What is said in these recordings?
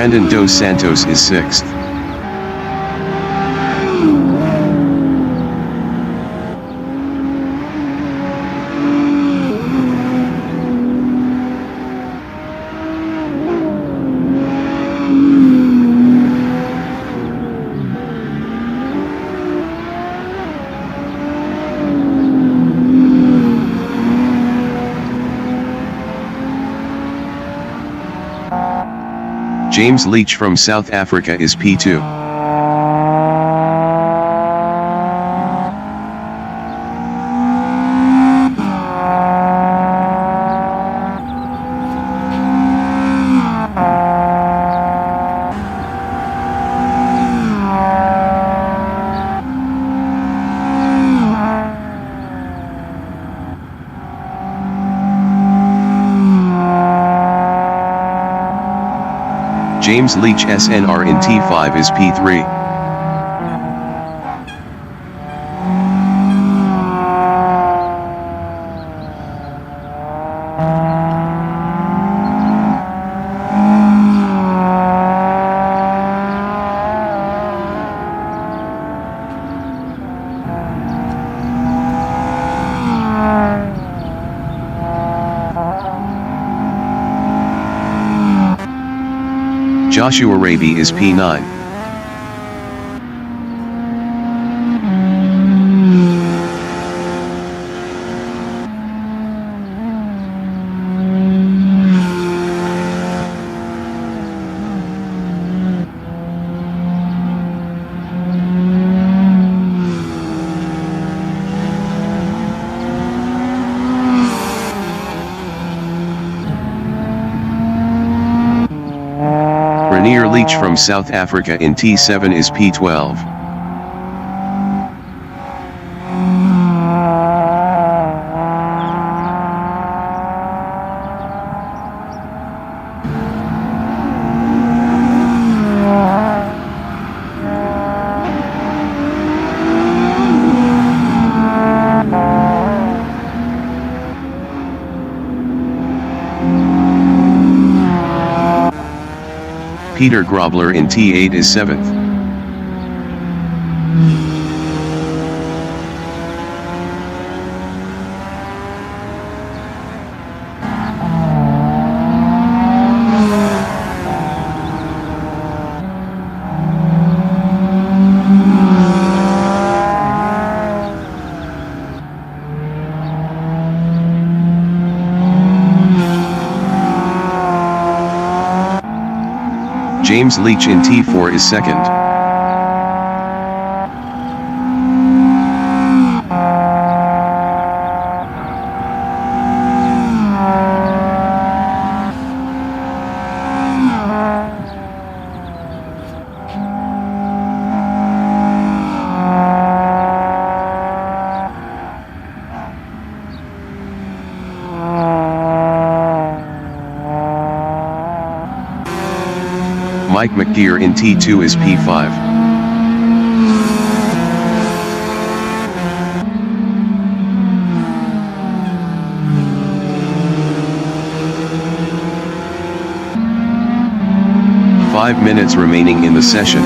Brandon dos Santos is 6th. James Leach from South Africa is P2. James Leach SNR in T5 is P3. Joshua Raby is P9. Leach from South Africa in T7 is P12. Peter Grobler in T8 is 7th. James Leach in T4 is 2nd. Mike McGear in T2 is P5. Five minutes remaining in the session.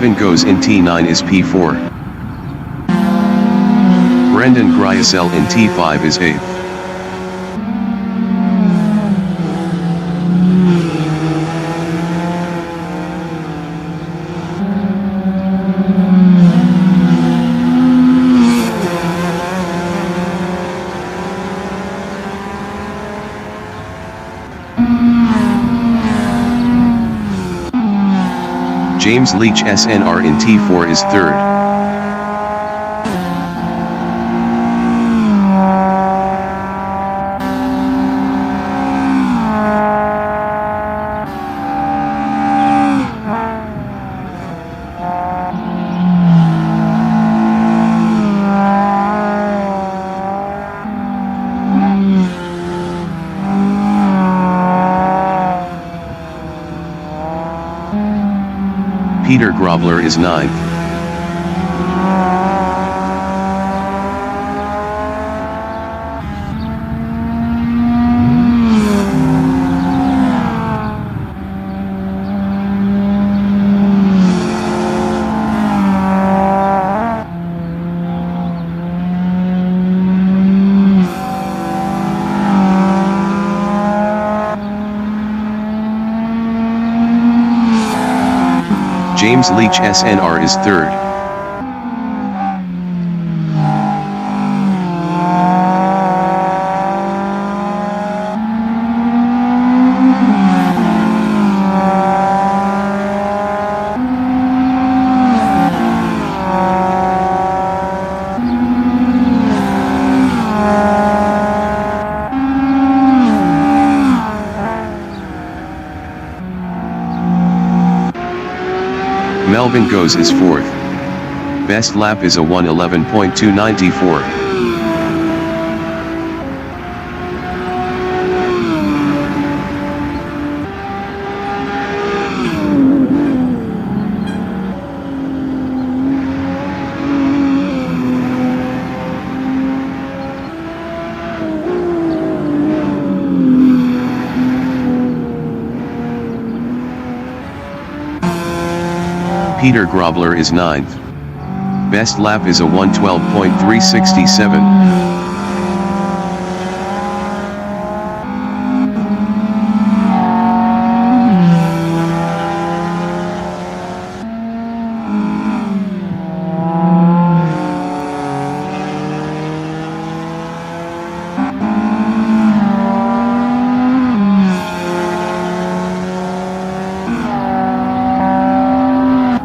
Melvin Goes in T9 is P4. Brendan Gryasel in T5 is 8th. James Leach SNR in T4 is 3rd. Peter Grobler is 9th. James Leach SNR is 3rd. Melvin Goes is 4th. Best lap is a 1:11.294. Peter Grobler is 9th. Best lap is a 1:12.367.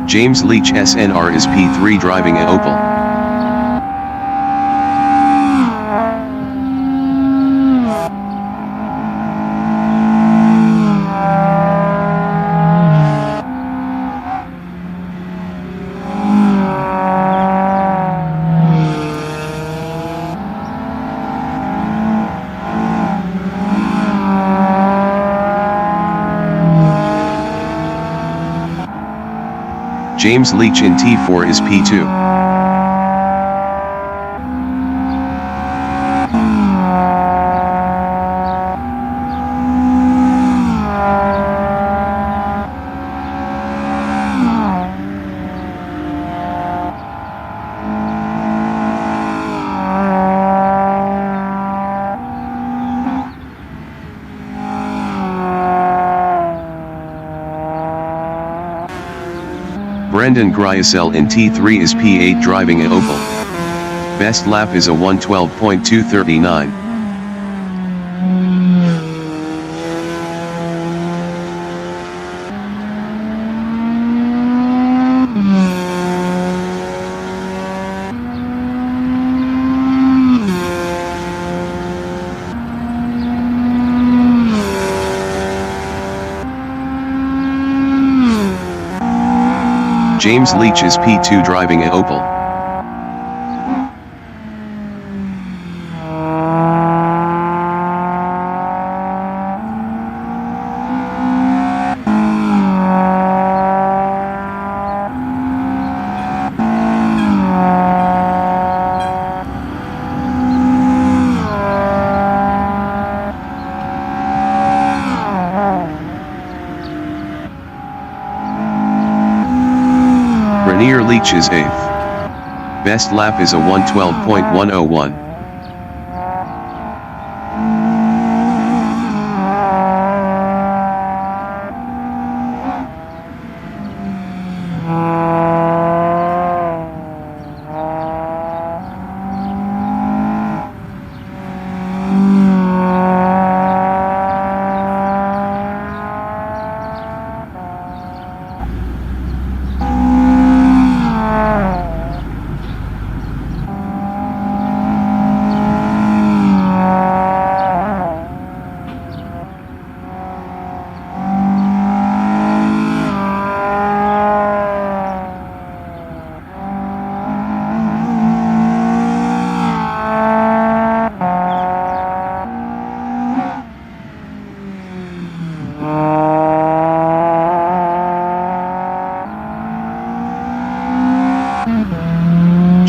James Leach SNR is P3 driving a Opel. James Leach in T4 is P2. Brendan Gryasel in T3 is P8 driving a Opel. Best lap is a 1:12.239. James Leach is P2 driving a Opel. Leach is 8th. Best lap is a 1:12.101.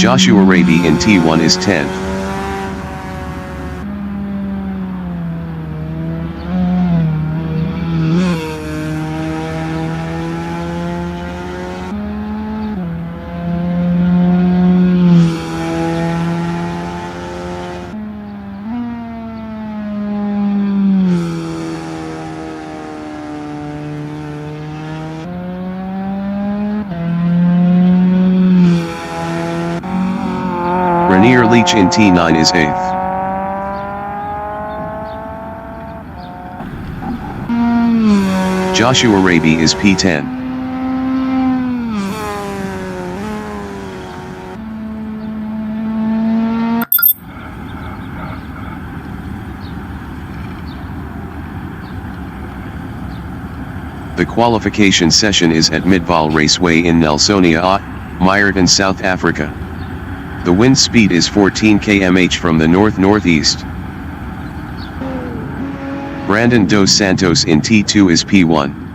Joshua Raby in T1 is 10th. Rainier Leach in T9 is 8th. Joshua Raby is P10. The qualification session is at Midval Raceway in Nelsonia, Meyerton, South Africa. The wind speed is 14 km/h from the north-northeast. Brandon dos Santos in T2 is P1.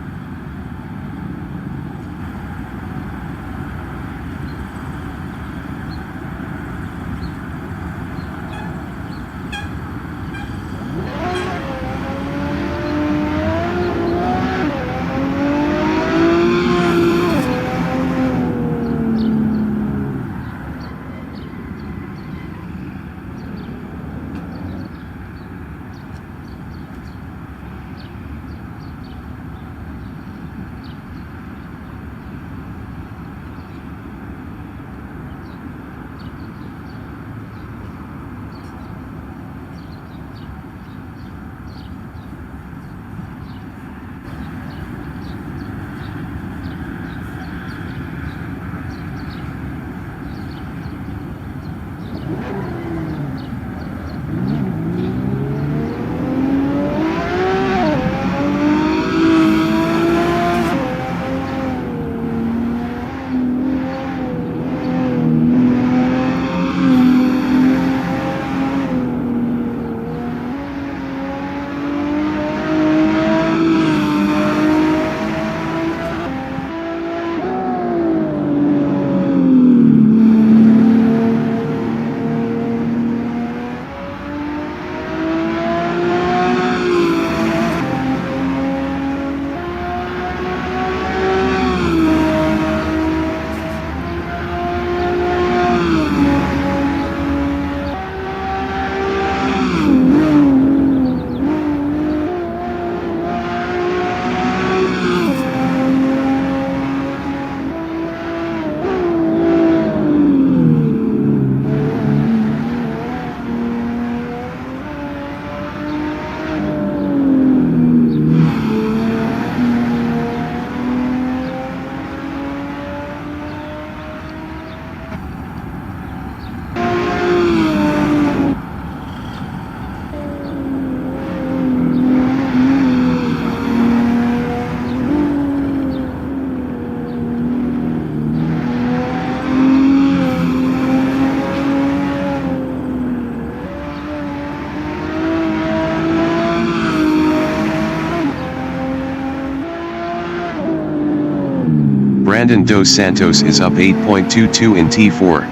Brandon dos Santos is up 8.22 in T4.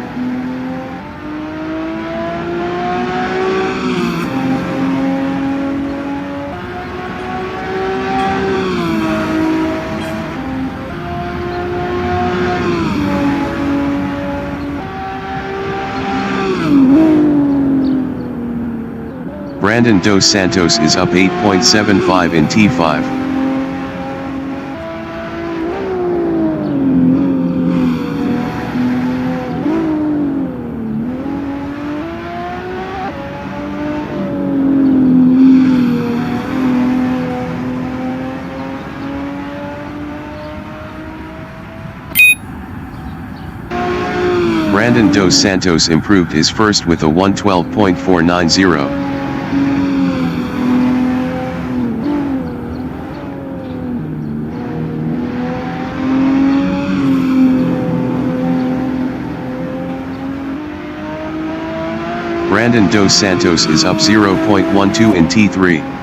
Brandon dos Santos is up 8.75 in T5. Brandon dos Santos improved his first with a 1:12.490. Brandon dos Santos is up 0.12 in T3.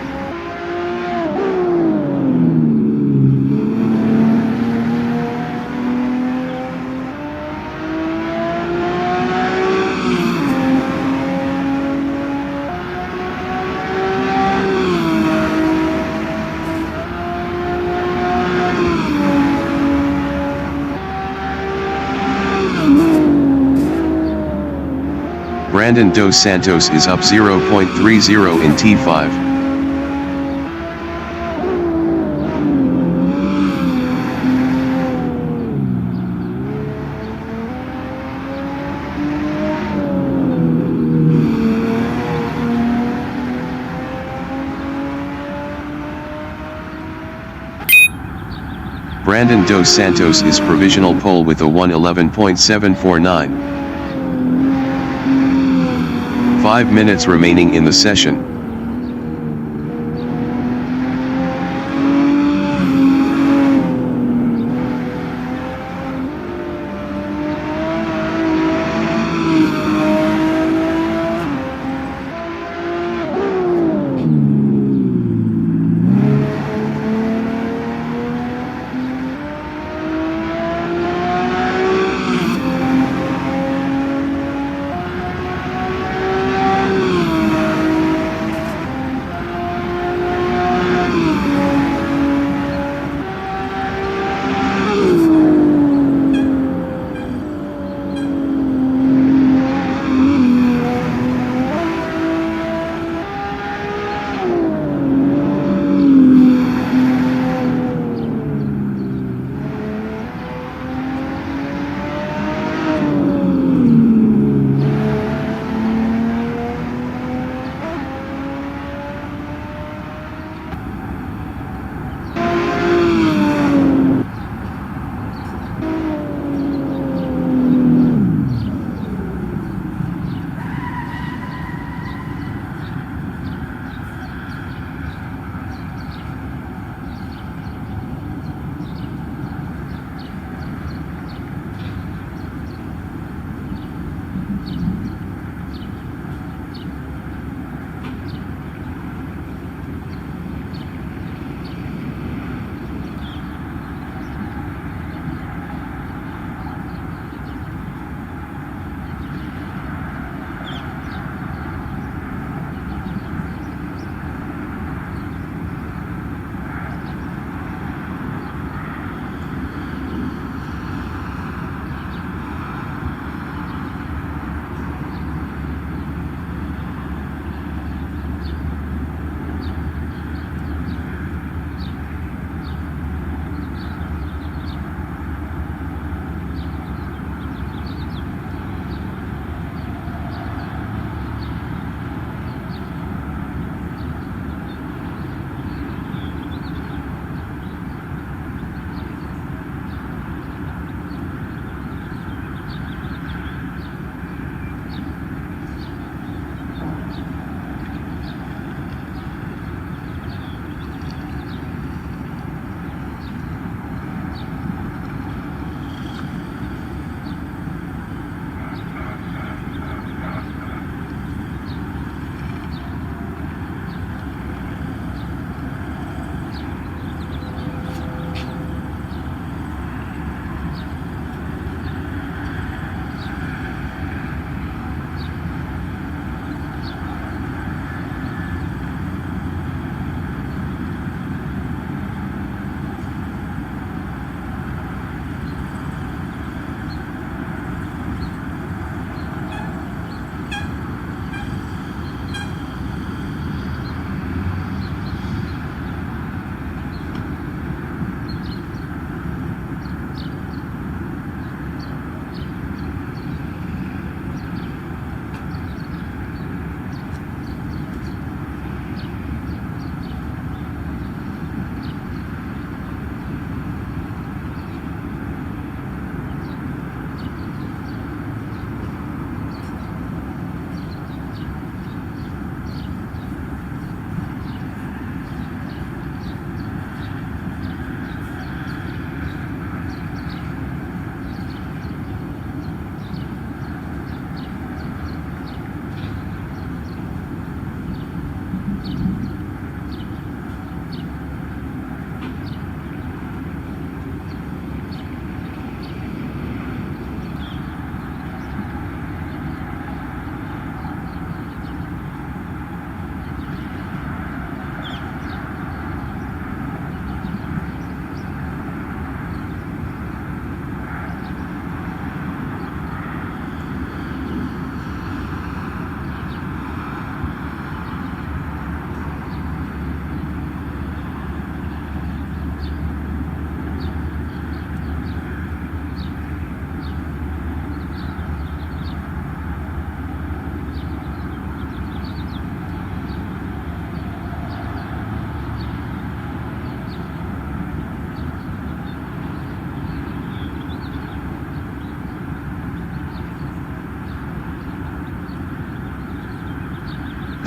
Brandon dos Santos is up 0.30 in T5. Brandon dos Santos is provisional pole with a 1:11.749. 5 minutes remaining in the session.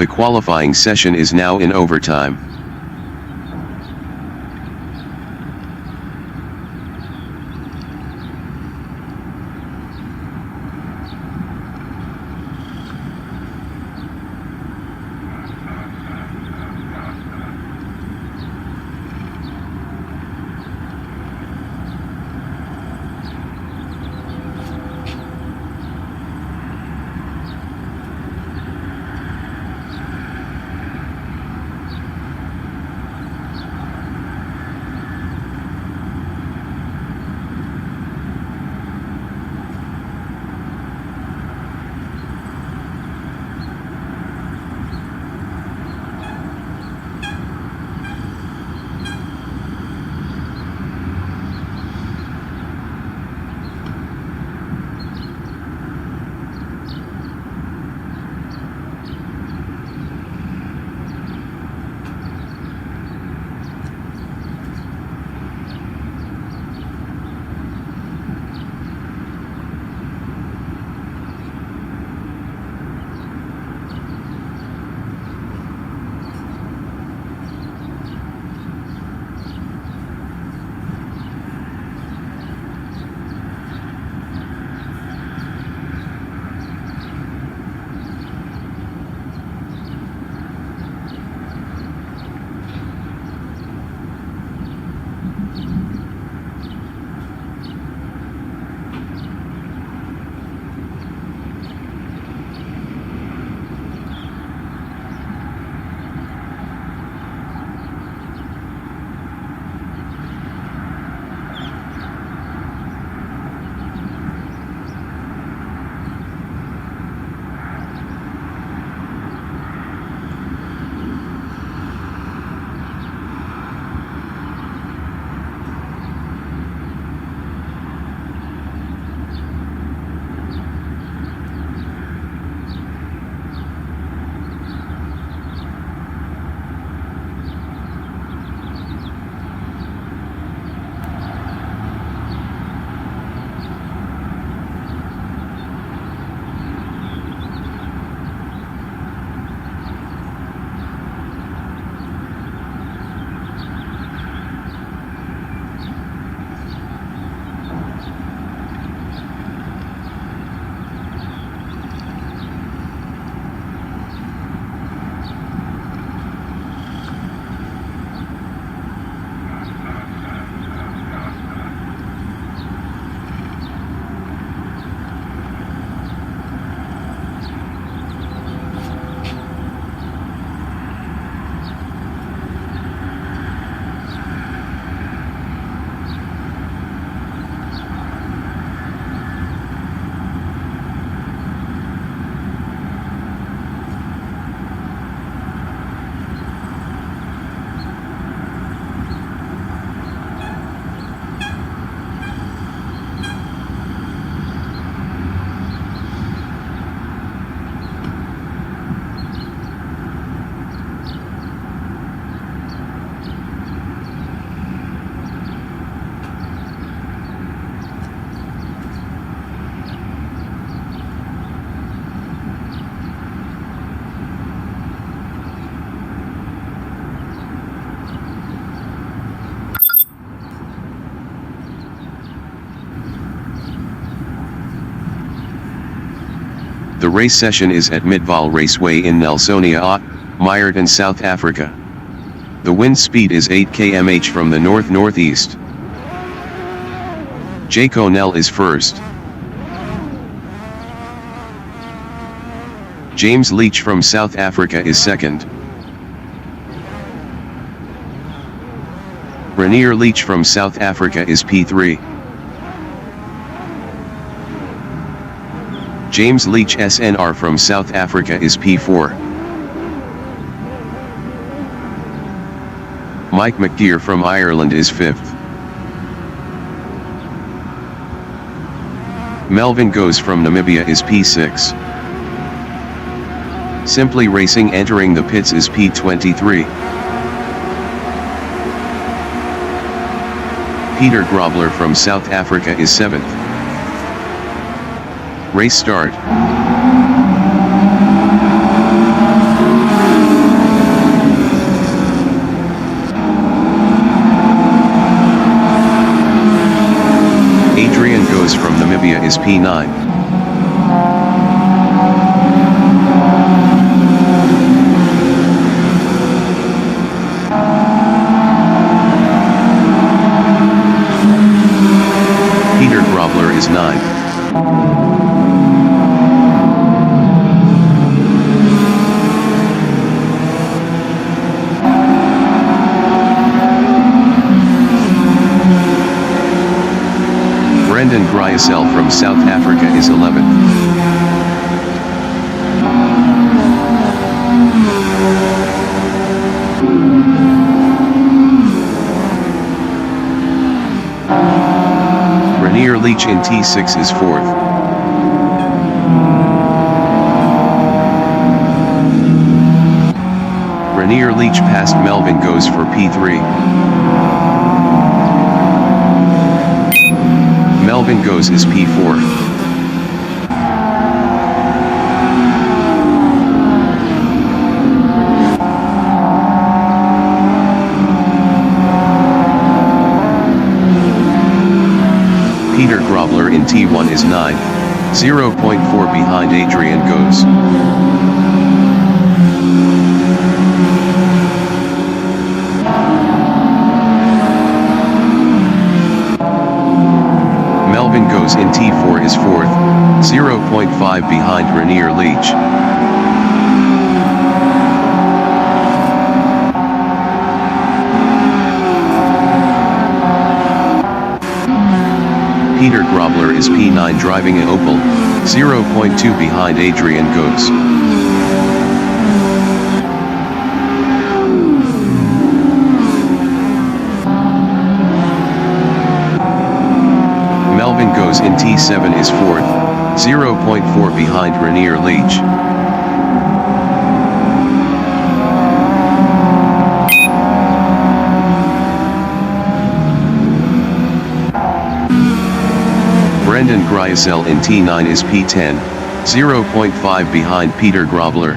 The qualifying session is now in overtime. The race session is at Midval Raceway in Nelsonia, Meyerton, South Africa. The wind speed is 8 km/h from the north-northeast. J. Connell is first. James Leach from South Africa is second. Rainier Leach from South Africa is P3. James Leach SNR from South Africa is P4. Mike McGeer from Ireland is 5th. Melvin Goes from Namibia is P6. Simply Racing entering the pits is P23. Peter Grobler from South Africa is 7th. Race start. Goes from Namibia is P9. Peter Grobler is 9. Brendan Gryasel from South Africa is 11. Rainier Leach in T6 is 4th. Rainier Leach past Melvin Goes for P3. Melvin Goes is P4. Peter Grobler in T1 is 9, 0.4 behind Adrian Goes. Melvin Goes in T4 is 4th, 0.5 behind Rainier Leach. Peter Grobler is P9 driving an Opel, 0.2 behind Adrian Goes. Melvin Goes in T7 is 4th, 0.4 behind Rainier Leach. Brendan Gryasel in T9 is P10, 0.5 behind Peter Grobler.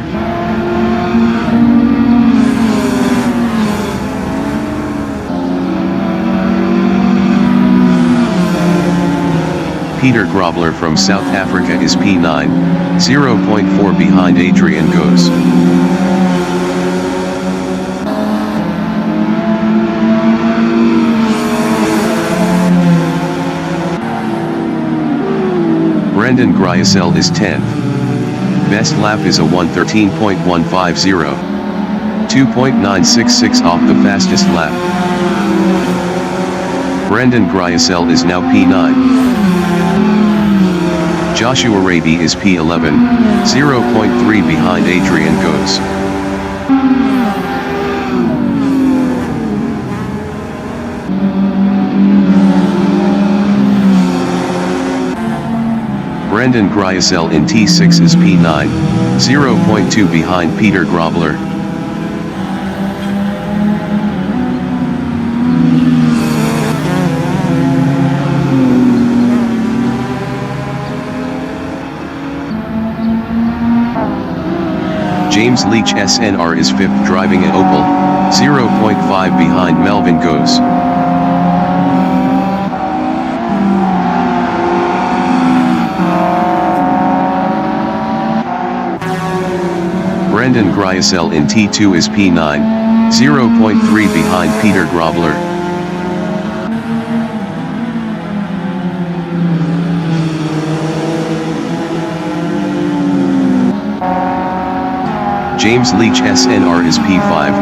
Peter Grobler from South Africa is P9, 0.4 behind Adrian Goes. Brendan Gryasel is 10th. Best lap is a 1:13.150. 2.966 off the fastest lap. Brendan Gryasel is now P9. Joshua Raby is P11, 0.3 behind Adrian Goes. Brendan Gryasel in T6 is P9, 0.2 behind Peter Grobler. James Leach SNR is 5th driving an Opel, 0.5 behind Melvin Goes. Brendan Gryasel in T2 is P9, 0.3 behind Peter Grobler. James Leach SNR is P5,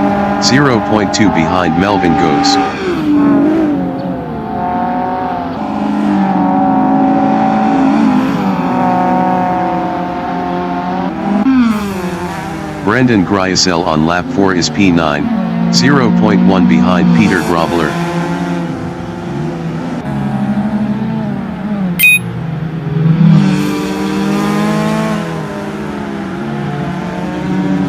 0.2 behind Melvin Goes. Brendan Gryasel on lap 4 is P9, 0.1 behind Peter Grobler.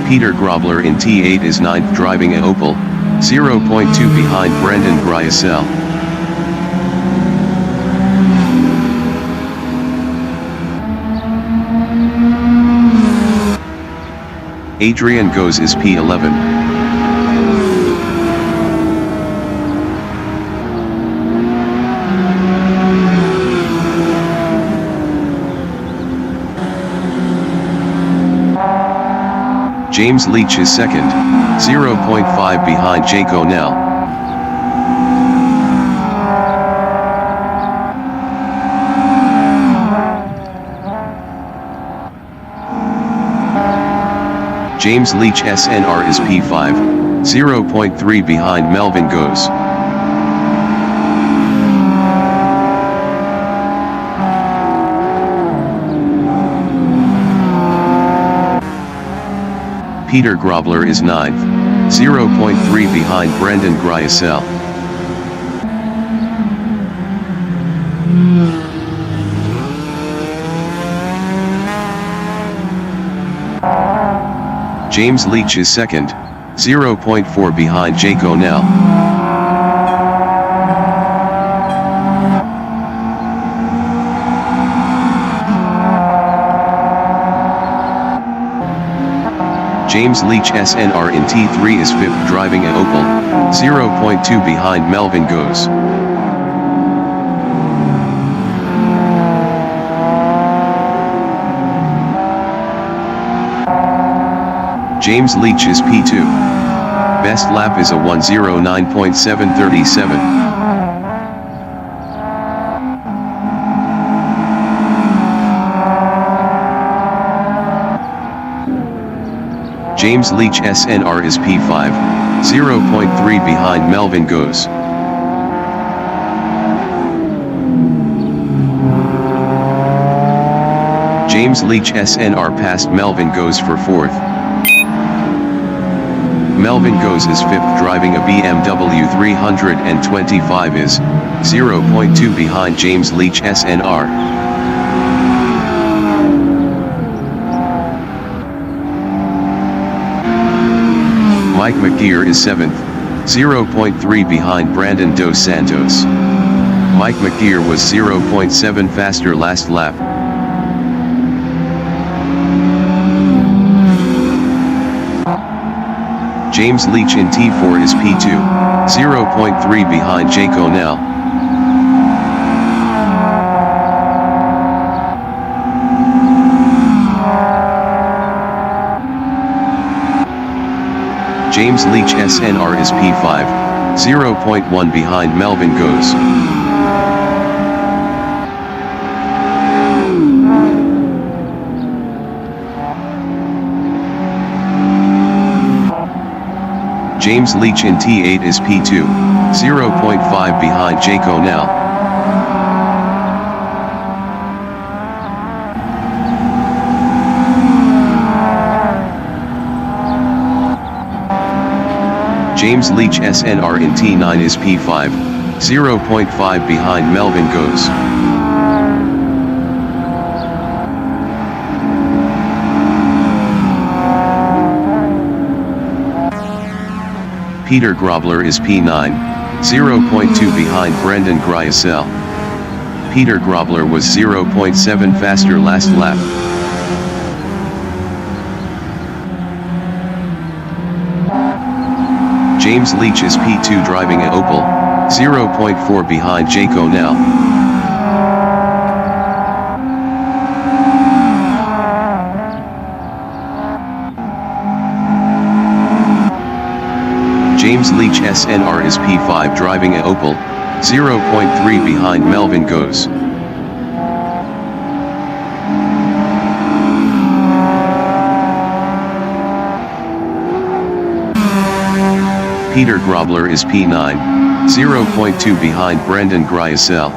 Peter Grobler in T8 is 9th driving an Opel, 0.2 behind Brendan Gryasel. Adrian Goes is P11. James Leach is second, 0.5 behind Jake O'Neill. James Leach SNR is P5, 0.3 behind Melvin Goes. Peter Grobler is 9th, 0.3 behind Brendan Gryasel. James Leach is second, 0.4 behind Jake O'Neill. James Leach SNR in T3 is 5th driving an Opel, 0.2 behind Melvin Goes. James Leach is P2. Best lap is a 1:09.737. James Leach SNR is P5, 0.3 behind Melvin Goes. James Leach SNR passed Melvin Goes for 4th. Melvin Goes is 5th driving a BMW 325 is 0.2 behind James Leach SNR. Mike McGear is 7th, 0.3 behind Brandon Dos Santos. Mike McGear was 0.7 faster last lap. James Leach in T4 is P2, 0.3 behind Jake O'Neill. James Leach SNR is P5, 0.1 behind Melvin Goes. James Leach in T8 is P2, 0.5 behind Jake O'Neill. James Leach SNR in T9 is P5, 0.5 behind Melvin Goes. Peter Grobler is P9, 0.2 behind Brendan Gryasel. Peter Grobler was 0.7 faster last lap. James Leach is P2 driving a Opel, 0.4 behind Jake O'Neill. James Leach SNR is P5 driving a Opel, 0.3 behind Melvin Goes. Peter Grobler is P9, 0.2 behind Brendan Gryasel.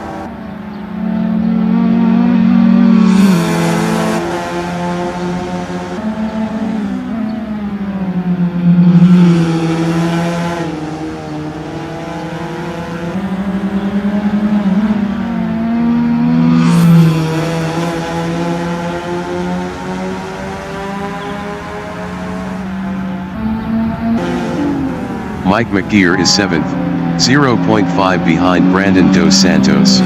Mike McGear is 7th, 0.5 behind Brandon Dos Santos.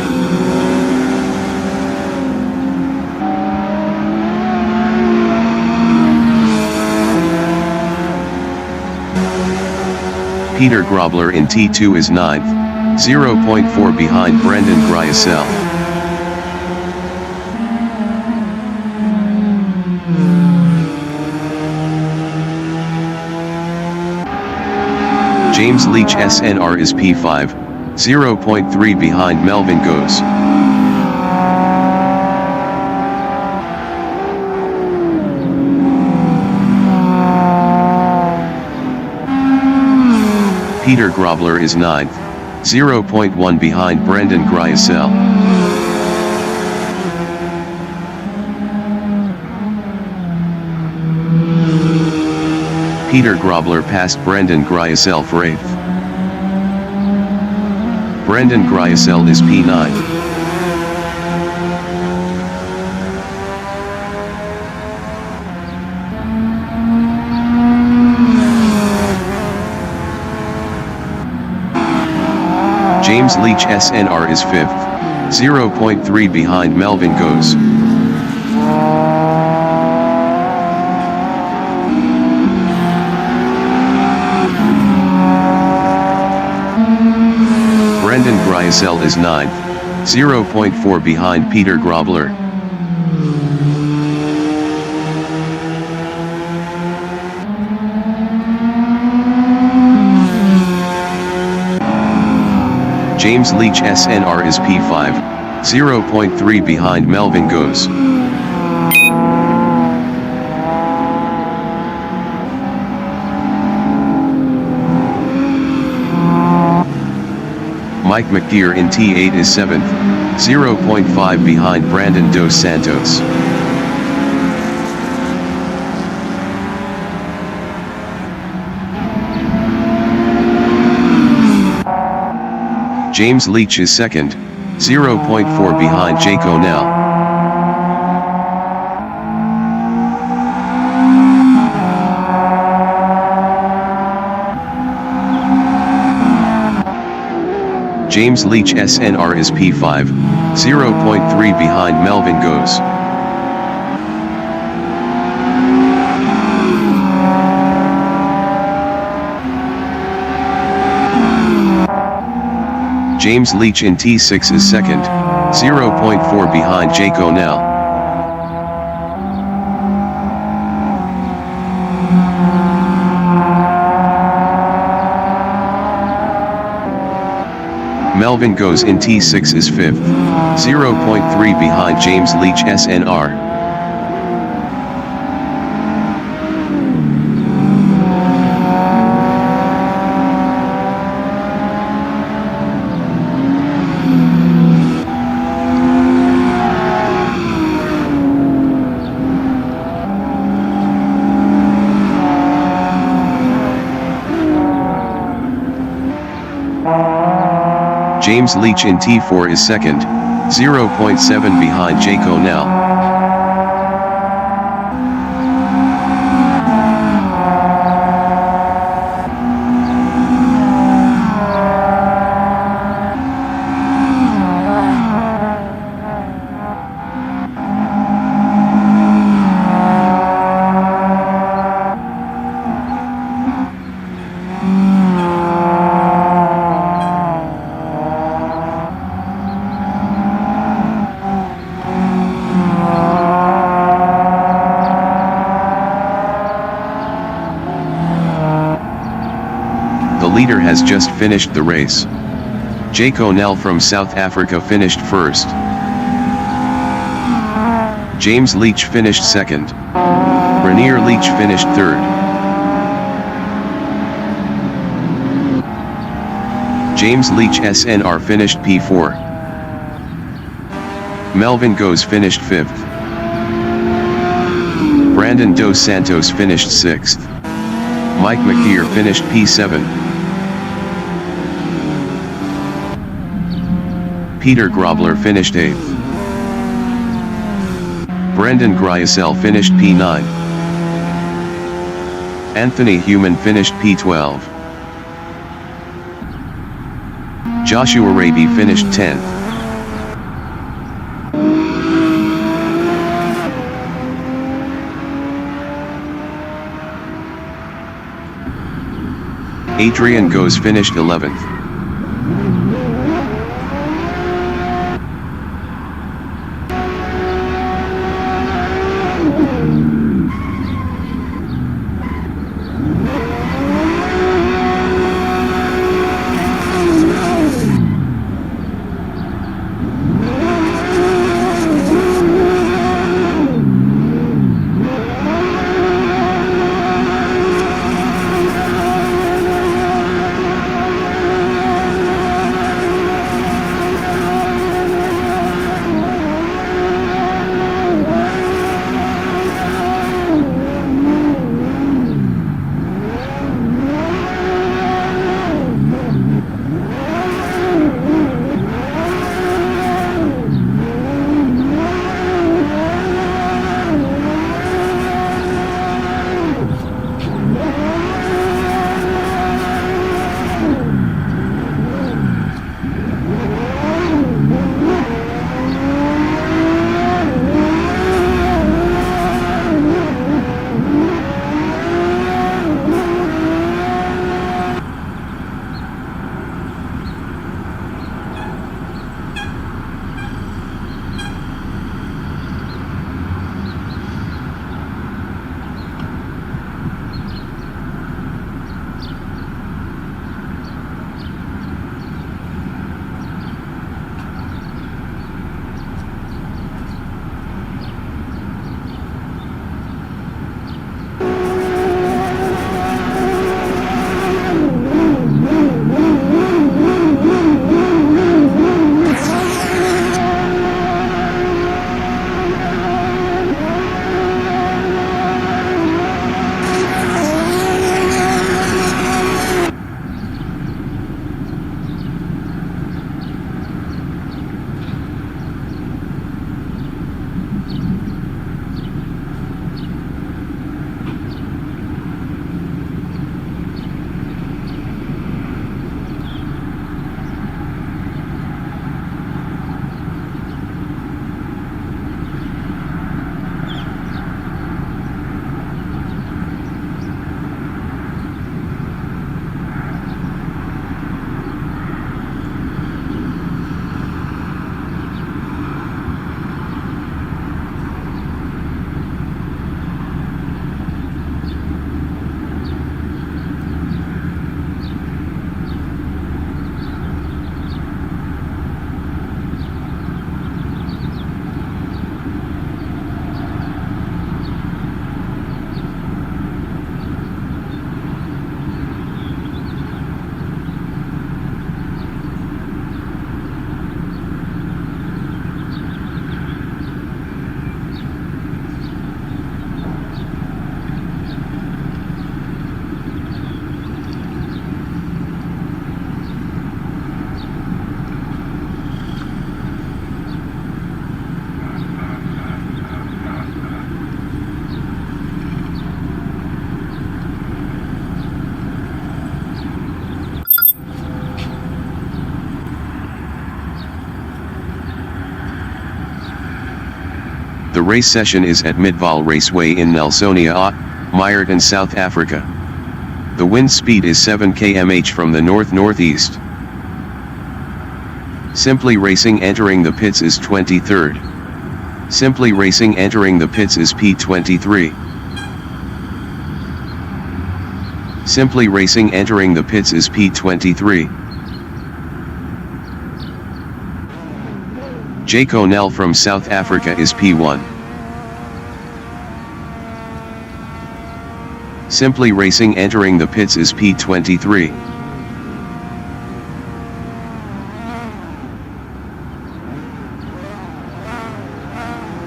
Peter Grobler in T2 is 9th, 0.4 behind Brendan Gryasel. James Leach SNR is P5, 0.3 behind Melvin Goes. Peter Grobler is 9th, 0.1 behind Brendan Gryasel. Peter Grobler passed Brendan Gryasel for 8th. Brendan Gryasel is P9. James Leach SNR is 5th, 0.3 behind Melvin Goes. Brendan Gryasel is 9th, 0.4 behind Peter Grobler. James Leach SNR is P5, 0.3 behind Melvin Goes. Mike McGeer in T8 is 7th, 0.5 behind Brandon Dos Santos. James Leach is 2nd, 0.4 behind Jake O'Neill. James Leach SNR is P5, 0.3 behind Melvin Goes. James Leach in T6 is 2nd, 0.4 behind Jake O'Neill. Melvin Goes in T6 is 5th, 0.3 behind James Leach SNR. James Leach in T4 is 2nd, 0.7 behind Jake O'Neill. The leader has just finished the race. Jake O'Neill from South Africa finished 1st. James Leach finished 2nd. Rainier Leach finished 3rd. James Leach SNR finished P4. Melvin Goes finished 5th. Brandon Dos Santos finished 6th. Mike McGeer finished P7. Peter Grobler finished 8th. Brendan Gryasel finished P9. Anthony Human finished P12. Joshua Raby finished 10th. Adrian Goes finished 11th. The race session is at Midval Raceway in Nelsonia, Meyerton, South Africa. The wind speed is 7 km/h from the north-northeast. Simply Racing entering the pits is 23rd. Simply Racing entering the pits is P23. Simply Racing entering the pits is P23. J. Cornell from South Africa is P1. Simply Racing entering the pits is P23.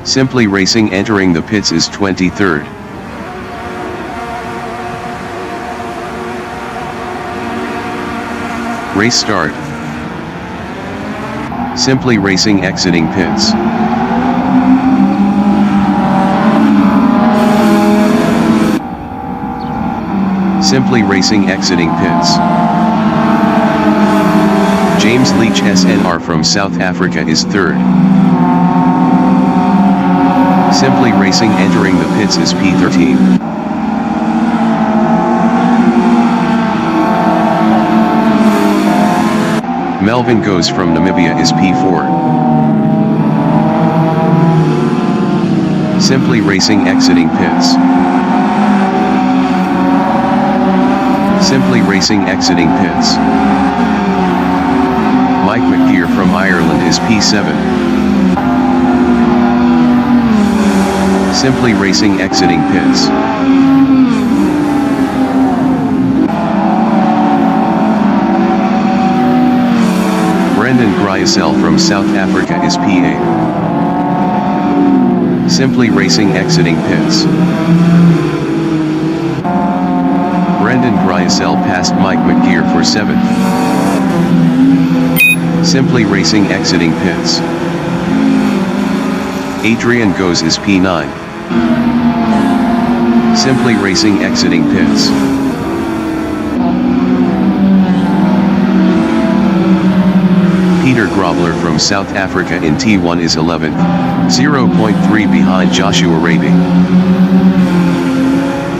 Simply Racing entering the pits is 23rd. Race start. Simply Racing exiting pits. Simply Racing exiting pits. James Leach SNR from South Africa is third. Simply Racing entering the pits is P13. Melvin Goes from Namibia is P4. Simply Racing exiting pits. Simply Racing exiting pits. Mike McGeer from Ireland is P7. Simply Racing exiting pits. Brendan Gryasel from South Africa is P8. Simply Racing exiting pits. Brendan Gryasel passed Mike McGeer for 7th. Simply Racing exiting pits. Adrian Goes is P9. Simply Racing exiting pits. Peter Grobler from South Africa in T1 is 11th, 0.3 behind Joshua Raby.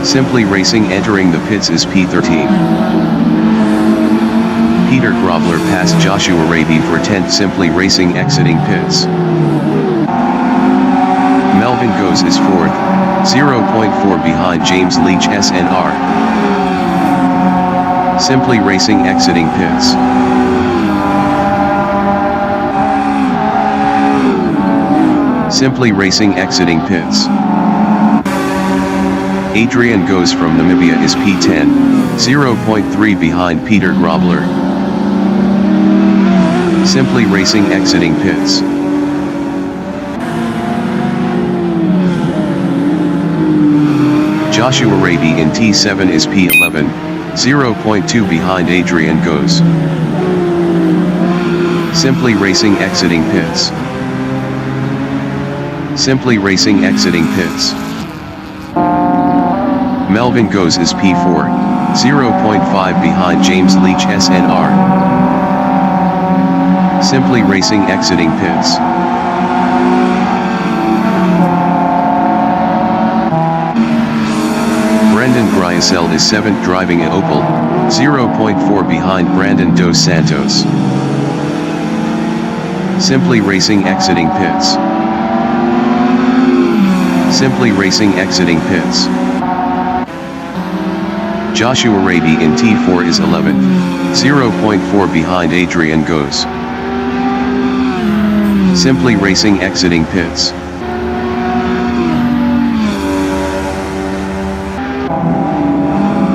Simply Racing entering the pits is P13. Peter Grobler passed Joshua Raby for 10th. Simply Racing exiting pits. Melvin Goes is 4th, 0.4 behind James Leach SNR. Simply Racing exiting pits. Simply Racing exiting pits. Adrian Goes from Namibia is P10, 0.3 behind Peter Grobler. Simply Racing exiting pits. Joshua Raby in T7 is P11, 0.2 behind Adrian Goes. Simply Racing exiting pits. Simply Racing exiting pits. Melvin Goes is P4, 0.5 behind James Leach SNR. Simply Racing exiting pits. Brendan Gryasel is 7th driving an Opel, 0.4 behind Brandon Dos Santos. Simply Racing exiting pits. Simply Racing exiting pits. Joshua Raby in T4 is 11th, 0.4 behind Adrian Goes. Simply Racing exiting pits.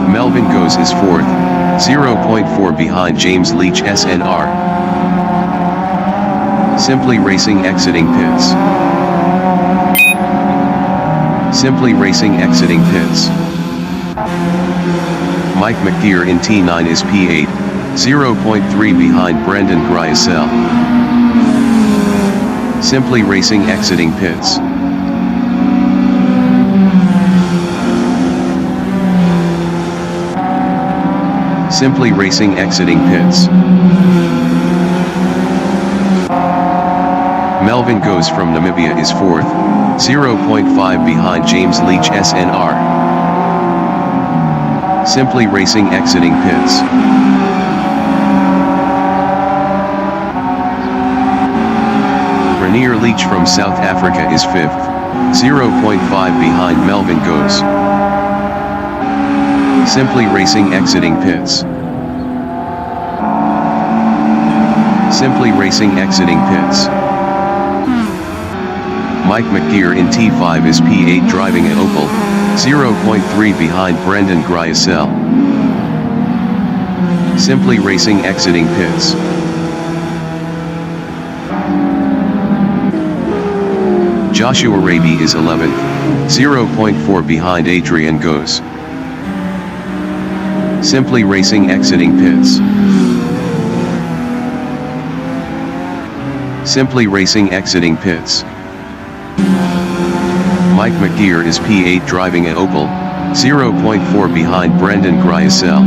Melvin Goes is 4th, 0.4 behind James Leach SNR. Simply Racing exiting pits. Simply Racing exiting pits. Mike McGeer in T9 is P8, 0.3 behind Brendan Gryasel. Simply Racing exiting pits. Simply Racing exiting pits. Melvin Goes from Namibia is 4th, 0.5 behind James Leach SNR. Simply Racing exiting pits. Rainier Leach from South Africa is 5th, 0.5 behind Melvin Goes. Simply Racing exiting pits. Simply Racing exiting pits. Mike McGear in T5 is P8 driving an Opel, 0.3 behind Brendan Gryasel. Simply Racing exiting pits. Joshua Raby is 11th, 0.4 behind Adrian Goes. Simply Racing exiting pits. Simply Racing exiting pits. Mike McGear is P8 driving an Opel, 0.4 behind Brendan Gryasel.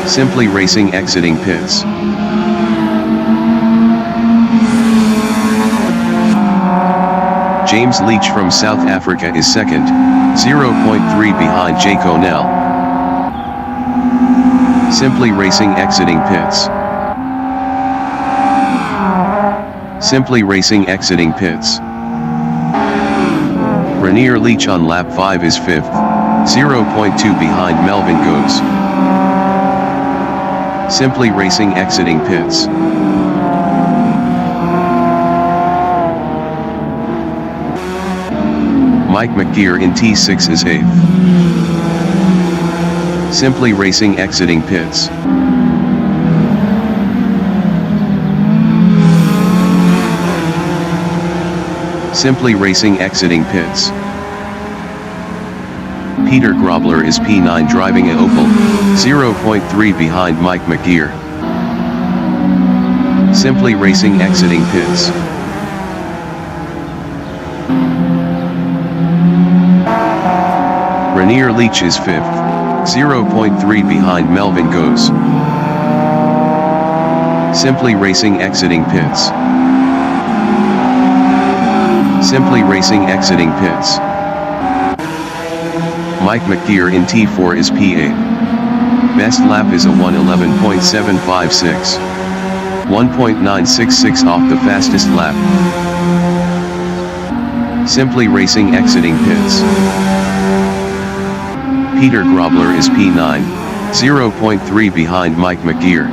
Simply Racing exiting pits. James Leach from South Africa is 2nd, 0.3 behind Jake O'Neill. Simply Racing exiting pits. Simply Racing exiting pits. Rainier Leach on lap 5 is 5th, 0.2 behind Melvin Goes. Simply Racing exiting pits. Mike McGear in T6 is 8th. Simply Racing exiting pits. Simply Racing exiting pits. Peter Grobler is P9 driving an Opel, 0.3 behind Mike McGear. Simply Racing exiting pits. Rainier Leach is 5th, 0.3 behind Melvin Goes. Simply Racing exiting pits. Simply Racing exiting pits. Mike McGear in T4 is P8. Best lap is a 1:11.756. 1.966 off the fastest lap. Simply Racing exiting pits. Peter Grobler is P9, 0.3 behind Mike McGear.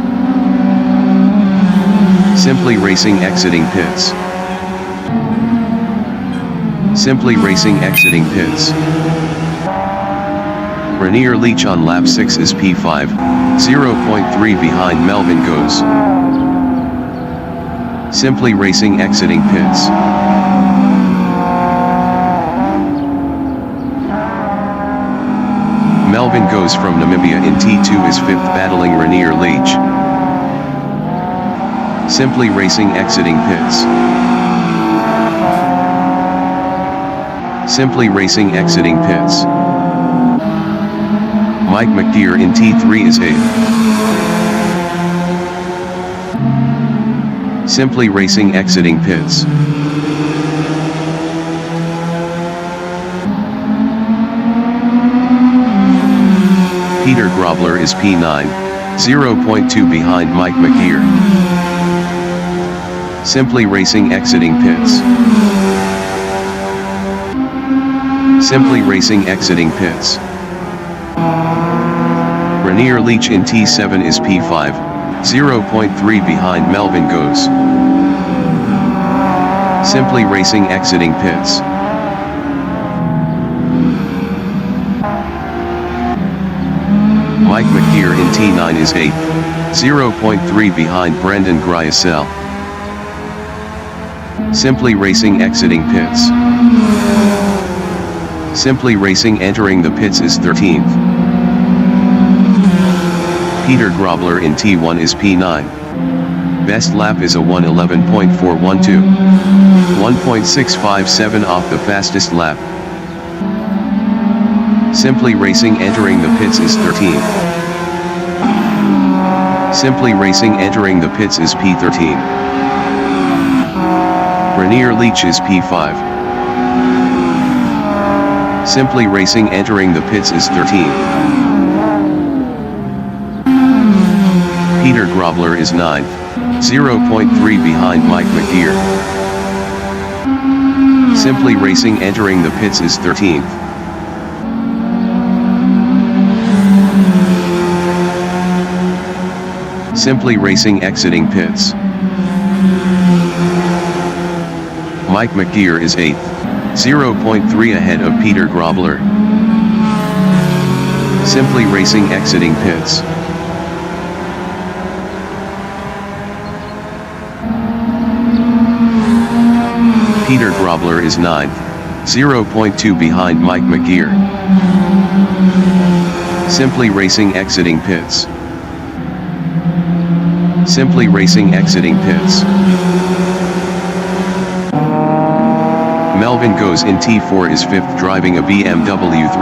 Simply Racing exiting pits. Simply Racing exiting pits. Rainier Leach on lap 6 is P5, 0.3 behind Melvin Goes. Simply Racing exiting pits. Melvin Goes from Namibia in T2 is 5th battling Rainier Leach. Simply Racing exiting pits. Simply Racing exiting pits. Mike McGear in T3 is 8th. Simply Racing exiting pits. Peter Grobler is P9, 0.2 behind Mike McGear. Simply Racing exiting pits. Simply Racing exiting pits. Rainier Leach in T7 is P5, 0.3 behind Melvin Goes. Simply Racing exiting pits. Mike McGear in T9 is 8th, 0.3 behind Brendan Gryasel. Simply Racing exiting pits. Simply Racing entering the pits is 13th. Peter Grobler in T1 is P9. Best lap is a 1:11.412. 1.657 off the fastest lap. Simply Racing entering the pits is 13th. Simply Racing entering the pits is P13. Tavernier Leach is P5. Simply Racing entering the pits is 13th. Peter Grobler is 9th, 0.3 behind Mike McGear. Simply Racing entering the pits is 13th. Simply Racing exiting pits. Mike McGear is 8th, 0.3 ahead of Peter Grobler. Simply Racing exiting pits. Peter Grobler is 9th, 0.2 behind Mike McGear. Simply Racing exiting pits. Simply Racing exiting pits. Melvin Goes in T4 is 5th driving a BMW 300.